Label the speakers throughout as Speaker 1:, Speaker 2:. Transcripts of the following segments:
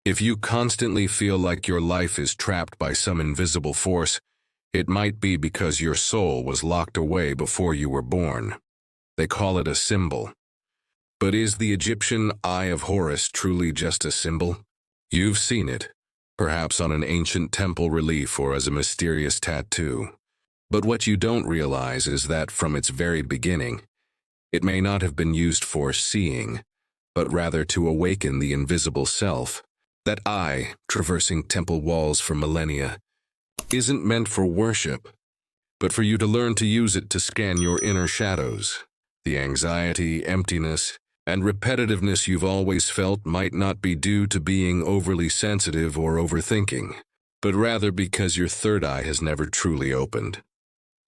Speaker 1: If you constantly feel like your life is trapped by some invisible force, it might be because your soul was locked away before you were born. They call it a symbol. But is the Egyptian Eye of Horus truly just a symbol? You've seen it, perhaps on an ancient temple relief or as a mysterious tattoo. But what you don't realize is that from its very beginning, it may not have been used for seeing, but rather to awaken the invisible self. That eye, traversing temple walls for millennia, isn't meant for worship, but for you to learn to use it to scan your inner shadows. The anxiety, emptiness, and repetitiveness you've always felt might not be due to being overly sensitive or overthinking, but rather because your third eye has never truly opened.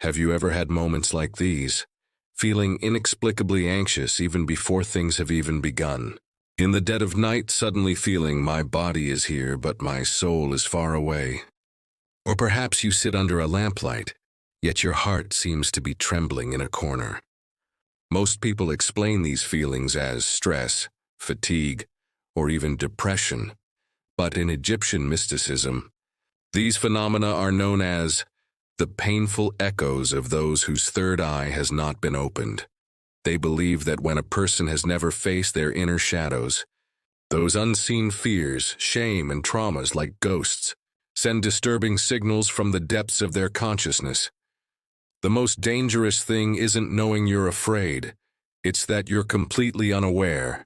Speaker 1: Have you ever had moments like these, feeling inexplicably anxious even before things have even begun? In the dead of night, suddenly feeling my body is here but my soul is far away. Or perhaps you sit under a lamplight, yet your heart seems to be trembling in a corner. Most people explain these feelings as stress, fatigue, or even depression. But in Egyptian mysticism, these phenomena are known as the painful echoes of those whose third eye has not been opened. They believe that when a person has never faced their inner shadows, those unseen fears, shame, and traumas like ghosts send disturbing signals from the depths of their consciousness. The most dangerous thing isn't knowing you're afraid, it's that you're completely unaware.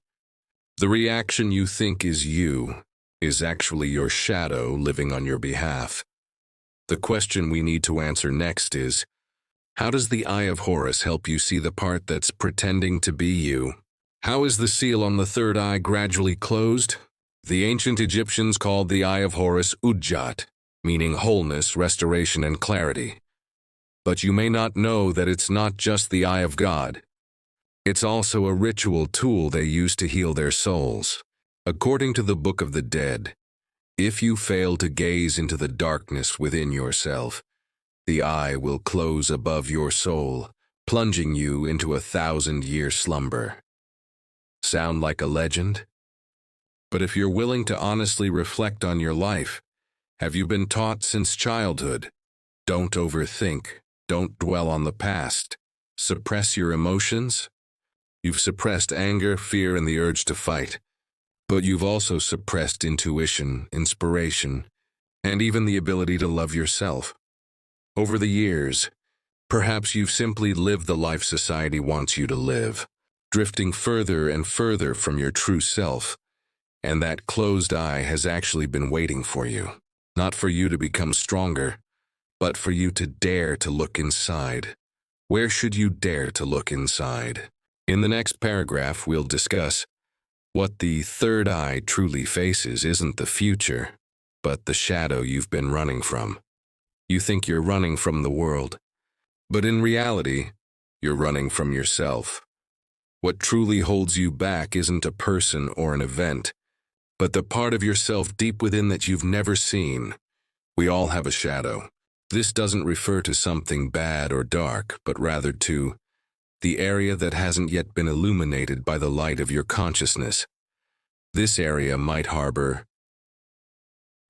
Speaker 1: The reaction you think is you is actually your shadow living on your behalf. The question we need to answer next is, how does the Eye of Horus help you see the part that's pretending to be you? How is the seal on the third eye gradually closed? The ancient Egyptians called the Eye of Horus Ujjat, meaning wholeness, restoration, and clarity. But you may not know that it's not just the eye of God. It's also a ritual tool they use to heal their souls. According to the Book of the Dead, if you fail to gaze into the darkness within yourself, the eye will close above your soul, plunging you into a 1,000-year slumber. Sound like a legend? But if you're willing to honestly reflect on your life, have you been taught since childhood? Don't overthink. Don't dwell on the past. Suppress your emotions. You've suppressed anger, fear, and the urge to fight. But you've also suppressed intuition, inspiration, and even the ability to love yourself. Over the years, perhaps you've simply lived the life society wants you to live, drifting further and further from your true self. And that closed eye has actually been waiting for you, not for you to become stronger, but for you to dare to look inside. Where should you dare to look inside? In the next paragraph, we'll discuss what the third eye truly faces isn't the future, but the shadow you've been running from. You think you're running from the world, but in reality, you're running from yourself. What truly holds you back isn't a person or an event, but the part of yourself deep within that you've never seen. We all have a shadow. This doesn't refer to something bad or dark, but rather to the area that hasn't yet been illuminated by the light of your consciousness. This area might harbor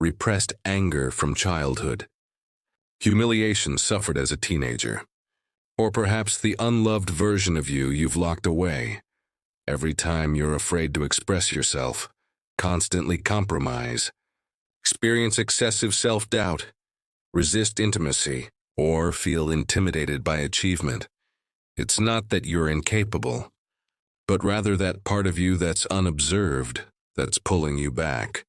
Speaker 1: repressed anger from childhood, humiliation suffered as a teenager, or perhaps the unloved version of you you've locked away. Every time you're afraid to express yourself, constantly compromise, experience excessive self-doubt, resist intimacy, or feel intimidated by achievement. It's not that you're incapable, but rather that part of you that's unobserved, that's pulling you back.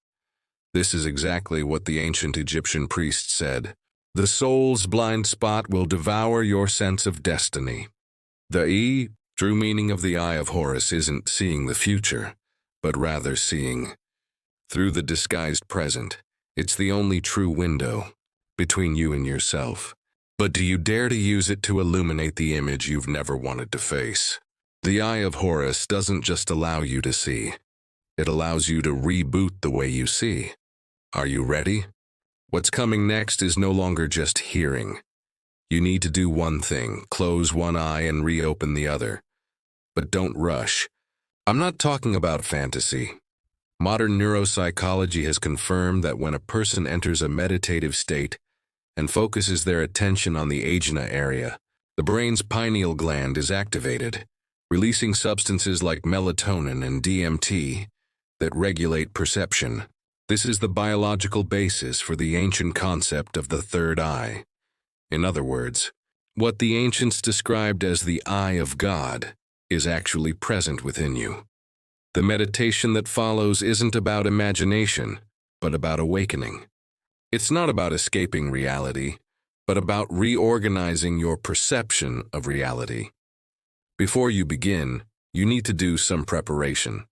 Speaker 1: This is exactly what the ancient Egyptian priests said. The soul's blind spot will devour your sense of destiny. The true meaning of the Eye of Horus isn't seeing the future, but rather seeing through the disguised present. It's the only true window between you and yourself. But do you dare to use it to illuminate the image you've never wanted to face? The Eye of Horus doesn't just allow you to see. It allows you to reboot the way you see. Are you ready? What's coming next is no longer just hearing. You need to do one thing, close one eye and reopen the other. But don't rush. I'm not talking about fantasy. Modern neuropsychology has confirmed that when a person enters a meditative state and focuses their attention on the ajna area, the brain's pineal gland is activated, releasing substances like melatonin and DMT that regulate perception. This is the biological basis for the ancient concept of the third eye. In other words, what the ancients described as the eye of God is actually present within you. The meditation that follows isn't about imagination, but about awakening. It's not about escaping reality, but about reorganizing your perception of reality. Before you begin, you need to do some preparation.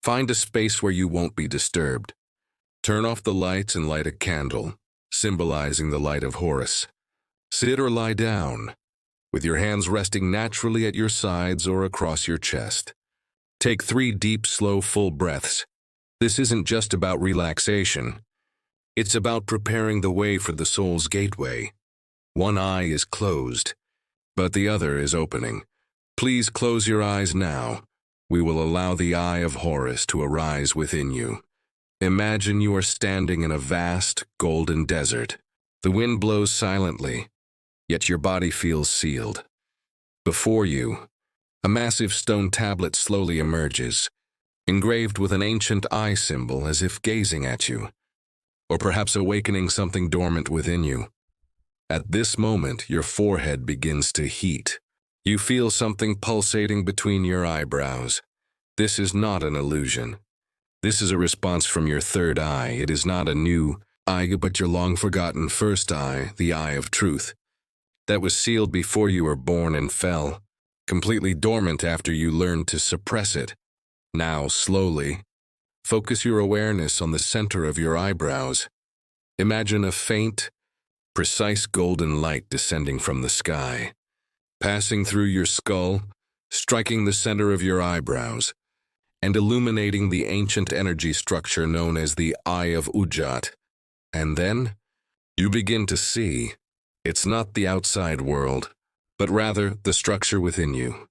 Speaker 1: Find a space where you won't be disturbed. Turn off the lights and light a candle, symbolizing the light of Horus. Sit or lie down, with your hands resting naturally at your sides or across your chest. Take 3 deep, slow, full breaths. This isn't just about relaxation. It's about preparing the way for the soul's gateway. One eye is closed, but the other is opening. Please close your eyes now. We will allow the Eye of Horus to arise within you. Imagine you are standing in a vast, golden desert. The wind blows silently, yet your body feels sealed. Before you, a massive stone tablet slowly emerges, engraved with an ancient eye symbol as if gazing at you, or perhaps awakening something dormant within you. At this moment, your forehead begins to heat. You feel something pulsating between your eyebrows. This is not an illusion. This is a response from your third eye. It is not a new eye, but your long-forgotten first eye, the eye of truth, that was sealed before you were born and fell, completely dormant after you learned to suppress it. Now, slowly, focus your awareness on the center of your eyebrows. Imagine a faint, precise golden light descending from the sky, passing through your skull, striking the center of your eyebrows, and illuminating the ancient energy structure known as the Eye of Ujjat. And then, you begin to see. It's not the outside world, but rather the structure within you.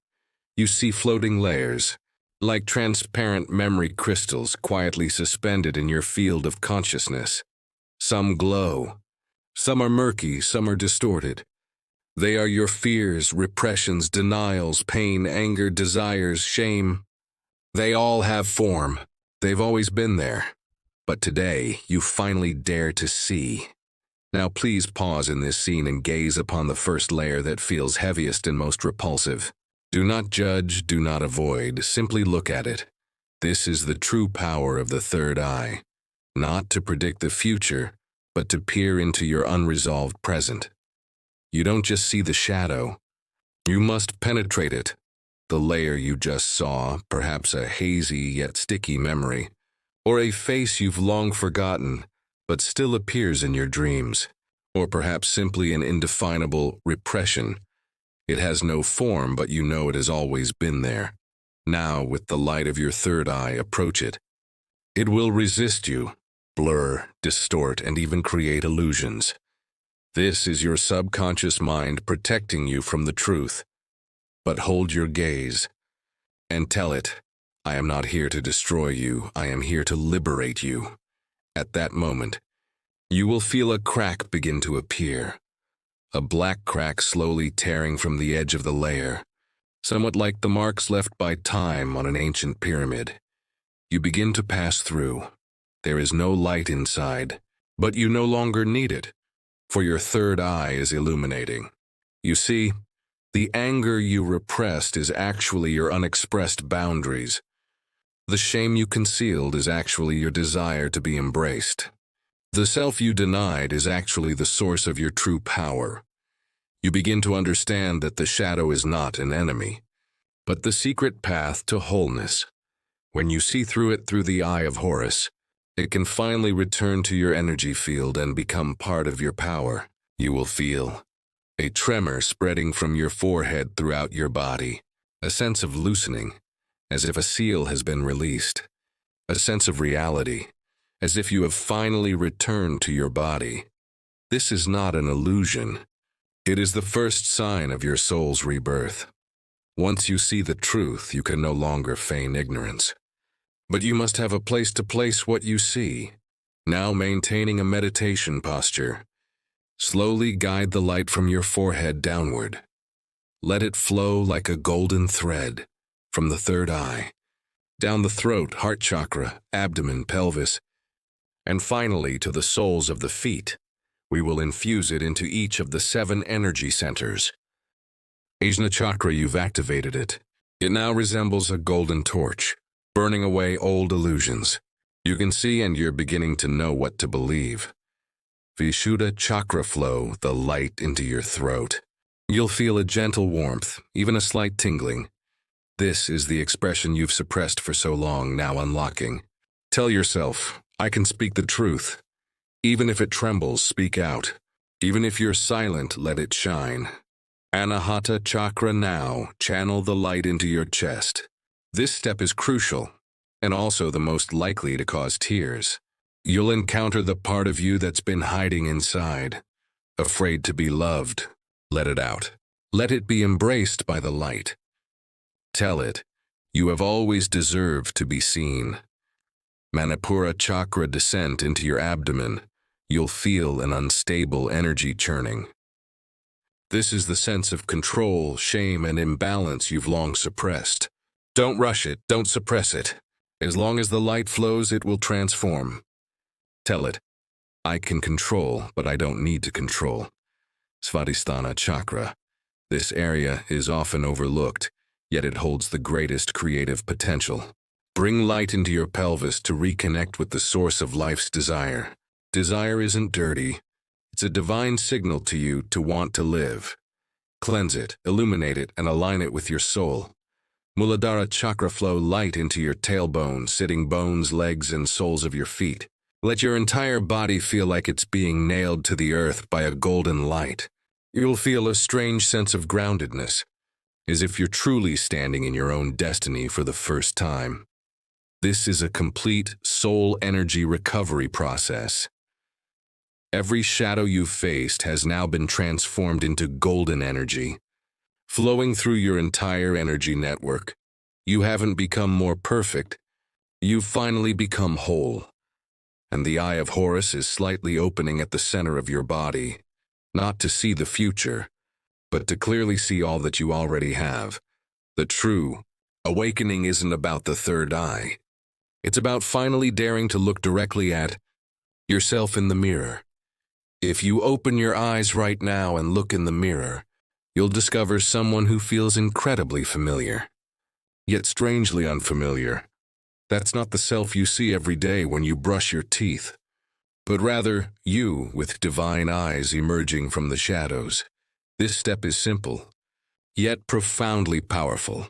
Speaker 1: You see floating layers, like transparent memory crystals quietly suspended in your field of consciousness. Some glow. Some are murky, some are distorted. They are your fears, repressions, denials, pain, anger, desires, shame. They all have form. They've always been there. But today, you finally dare to see. Now please pause in this scene and gaze upon the first layer that feels heaviest and most repulsive. Do not judge, do not avoid, simply look at it. This is the true power of the third eye. Not to predict the future, but to peer into your unresolved present. You don't just see the shadow. You must penetrate it. The layer you just saw, perhaps a hazy yet sticky memory, or a face you've long forgotten, but still appears in your dreams, or perhaps simply an indefinable repression. It has no form, but you know it has always been there. Now, with the light of your third eye, approach it. It will resist you, blur, distort, and even create illusions. This is your subconscious mind protecting you from the truth. But hold your gaze and tell it, I am not here to destroy you, I am here to liberate you. At that moment, you will feel a crack begin to appear. A black crack slowly tearing from the edge of the layer, somewhat like the marks left by time on an ancient pyramid. You begin to pass through. There is no light inside, but you no longer need it, for your third eye is illuminating. You see, the anger you repressed is actually your unexpressed boundaries. The shame you concealed is actually your desire to be embraced. The self you denied is actually the source of your true power. You begin to understand that the shadow is not an enemy, but the secret path to wholeness. When you see through it through the Eye of Horus, it can finally return to your energy field and become part of your power. You will feel a tremor spreading from your forehead throughout your body, a sense of loosening, as if a seal has been released, a sense of reality, as if you have finally returned to your body. This is not an illusion. It is the first sign of your soul's rebirth. Once you see the truth, you can no longer feign ignorance. But you must have a place to place what you see. Now maintaining a meditation posture. Slowly guide the light from your forehead downward. Let it flow like a golden thread from the third eye, down the throat, heart chakra, abdomen, pelvis, and finally to the soles of the feet. We will infuse it into each of the 7 energy centers. Ajna chakra, you've activated it. It now resembles a golden torch, burning away old illusions. You can see and you're beginning to know what to believe. Vishuddha chakra flow, the light into your throat. You'll feel a gentle warmth, even a slight tingling. This is the expression you've suppressed for so long, now unlocking. Tell yourself, I can speak the truth. Even if it trembles, speak out. Even if you're silent, let it shine. Anahata chakra now, channel the light into your chest. This step is crucial, and also the most likely to cause tears. You'll encounter the part of you that's been hiding inside, afraid to be loved. Let it out. Let it be embraced by the light. Tell it, you have always deserved to be seen. Manipura chakra descent into your abdomen. You'll feel an unstable energy churning. This is the sense of control, shame, and imbalance you've long suppressed. Don't rush it, don't suppress it. As long as the light flows, it will transform. Tell it, I can control, but I don't need to control. Svadhisthana chakra. This area is often overlooked, yet it holds the greatest creative potential. Bring light into your pelvis to reconnect with the source of life's desire. Desire isn't dirty. It's a divine signal to you to want to live. Cleanse it, illuminate it, and align it with your soul. Muladhara chakra flow light into your tailbone, sitting bones, legs, and soles of your feet. Let your entire body feel like it's being nailed to the earth by a golden light. You'll feel a strange sense of groundedness, as if you're truly standing in your own destiny for the first time. This is a complete soul energy recovery process. Every shadow you've faced has now been transformed into golden energy, flowing through your entire energy network. You haven't become more perfect. You've finally become whole. And the Eye of Horus is slightly opening at the center of your body, not to see the future, but to clearly see all that you already have. The true awakening isn't about the third eye. It's about finally daring to look directly at yourself in the mirror. If you open your eyes right now and look in the mirror, you'll discover someone who feels incredibly familiar, yet strangely unfamiliar. That's not the self you see every day when you brush your teeth, but rather you with divine eyes emerging from the shadows. This step is simple, yet profoundly powerful.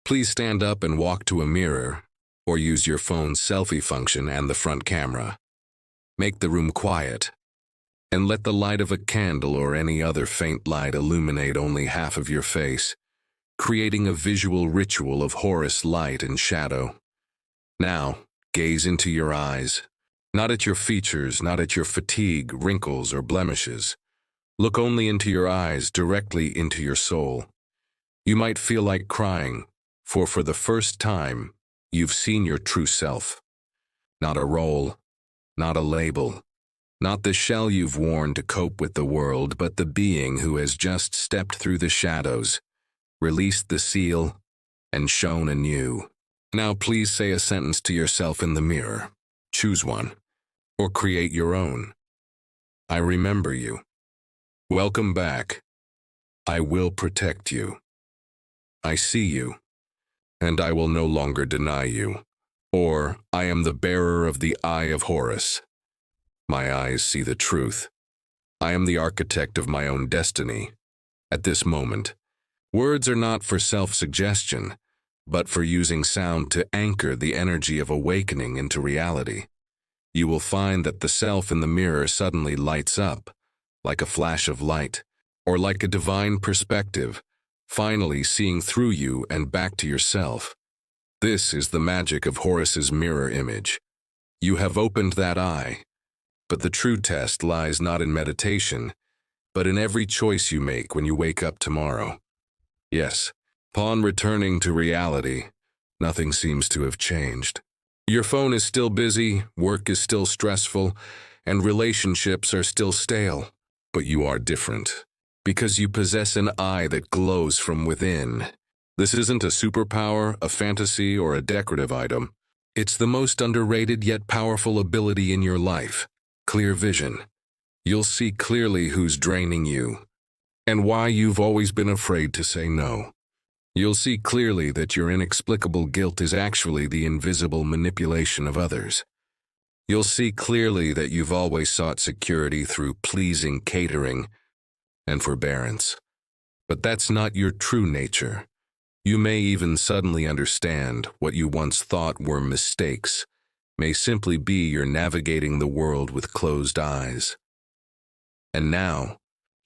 Speaker 1: Please stand up and walk to a mirror, or use your phone's selfie function and the front camera. Make the room quiet, and let the light of a candle or any other faint light illuminate only half of your face, creating a visual ritual of Horus light and shadow. Now, gaze into your eyes, not at your features, not at your fatigue, wrinkles, or blemishes. Look only into your eyes, directly into your soul. You might feel like crying, for the first time, you've seen your true self. Not a role, not a label, not the shell you've worn to cope with the world, but the being who has just stepped through the shadows, released the seal, and shone anew. Now please say a sentence to yourself in the mirror. Choose one, or create your own. I remember you. Welcome back. I will protect you. I see you, and I will no longer deny you. Or, I am the bearer of the Eye of Horus. My eyes see the truth. I am the architect of my own destiny. At this moment, words are not for self-suggestion, but for using sound to anchor the energy of awakening into reality. You will find that the self in the mirror suddenly lights up, like a flash of light, or like a divine perspective, finally seeing through you and back to yourself. This is the magic of Horus's mirror image. You have opened that eye, but the true test lies not in meditation, but in every choice you make when you wake up tomorrow. Yes, upon returning to reality, Nothing seems to have changed. Your phone is still busy, work is still stressful, and relationships are still stale. But you are different, because you possess an eye that glows from within. This isn't a superpower, a fantasy, or a decorative item. It's the most underrated yet powerful ability in your life: clear vision. You'll see clearly who's draining you, and why you've always been afraid to say no. You'll see clearly that your inexplicable guilt is actually the invisible manipulation of others. You'll see clearly that you've always sought security through pleasing catering and forbearance. But that's not your true nature. You may even suddenly understand what you once thought were mistakes may simply be your navigating the world with closed eyes. And now,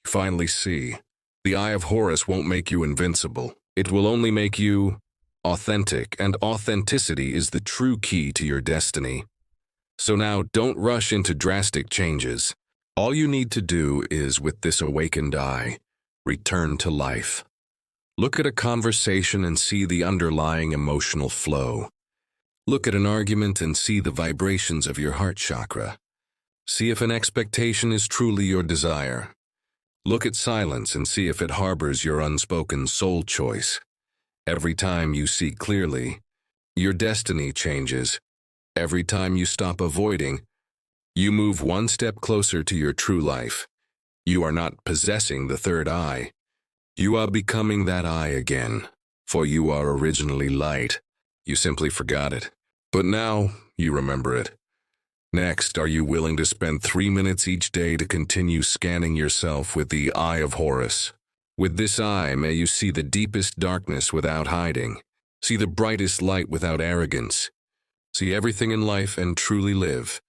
Speaker 1: you finally see, the Eye of Horus won't make you invincible. It will only make you authentic, and authenticity is the true key to your destiny. So now, don't rush into drastic changes. All you need to do is, with this awakened eye, return to life. Look at a conversation and see the underlying emotional flow. Look at an argument and see the vibrations of your heart chakra. See if an expectation is truly your desire. Look at silence and see if it harbors your unspoken soul choice. Every time you see clearly, your destiny changes. Every time you stop avoiding, you move one step closer to your true life. You are not possessing the third eye. You are becoming that eye again, for you are originally light. You simply forgot it. But now, you remember it. Next, are you willing to spend 3 minutes each day to continue scanning yourself with the Eye of Horus? With this eye, may you see the deepest darkness without hiding. See the brightest light without arrogance. See everything in life and truly live.